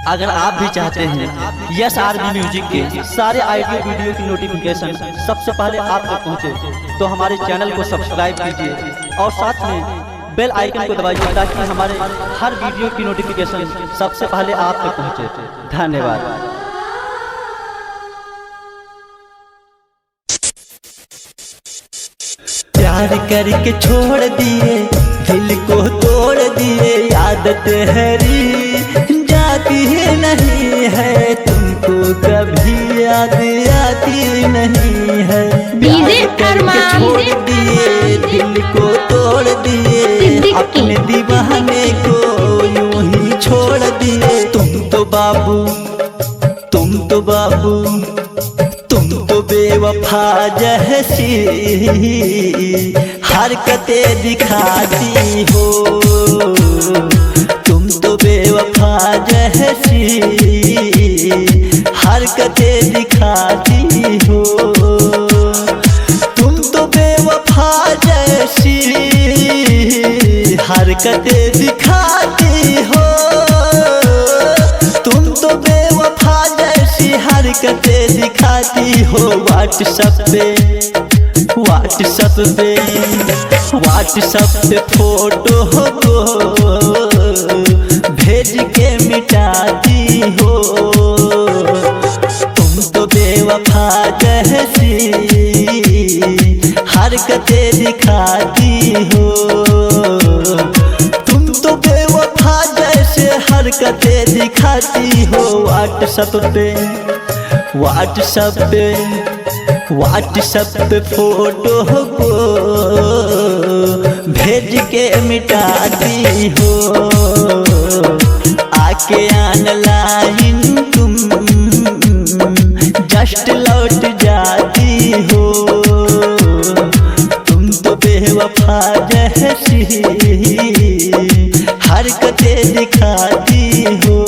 अगर आप भी चाहते हैं यस आरबी म्यूजिक के सारे ऑडियो वीडियो की नोटिफिकेशन सबसे पहले आप तक पहुंचे तो हमारे चैनल को सब्सक्राइब कीजिए और साथ में बेल आइकन को दबाइए ताकि हमारे हर वीडियो की नोटिफिकेशन सबसे पहले आप तक पहुंचे। धन्यवाद। प्यार करके छोड़ दिए, दिल को तोड़ दिए, आदत हरी जाती है नहीं है, तुमको कभी याद आती नहीं है। प्यार करके छोड़ दिए, दिल को तोड़ दिए, अपने दीवाने को यूं ही छोड़ दिए। तुम तो बाबू तुम तो बेवफा जैसी हरकतें दिखाती हो, तुम तो बेवफा जैसी हरकतें दिखाती हो, तुम तो बेवफा जैसी हरकतें दिखाती हो, तुम तो बेवफा जैसी हरकतें दिखाती हो। व्हाट्सएप पे फोटो को भेज के मिटाती हो, तुम तो बेवफा जैसी हरकतें दिखाती हो, तुम तो बेवफा जैसे हरकतें दिखाती हो। व्हाट्सएप पे फोटो को भेज के मिटाती हो, आके ऑनलाइन तुम जस्ट लौट जाती हो, तुम तो बेवफा जैसी हरकतें दिखाती हो।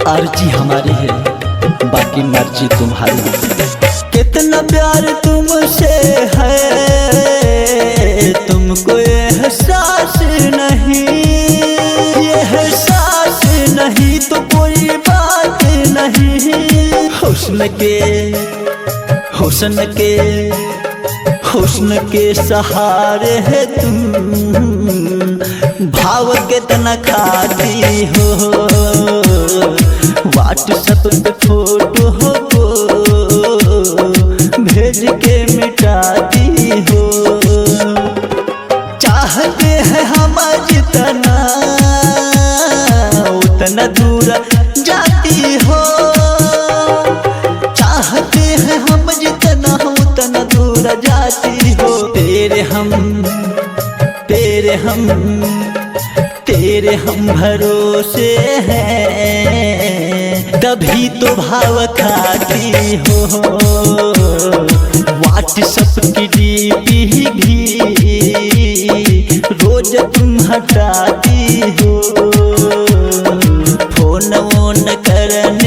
अर्जी हमारी है, बाकी मर्जी तुम्हारी। कितना प्यार तुमसे है, तुमको एहसास नहीं, एहसास नहीं तो कोई बात नहीं। हुस्न के सहारे है तुम, भाव कितना खाती हो। व्हाट्सएप पे फोटो को भेज के मिटाती हो, चाहते हैं हम जितना उतना दूर जाती हो, चाहते हैं हम जितना उतना दूर जाती हो। तेरे हम भरोसे हैं, तभी तो भाव खाती हो। व्हाट्सएप की डीपी भी रोज तुम हटाती हो, फोन वोन करना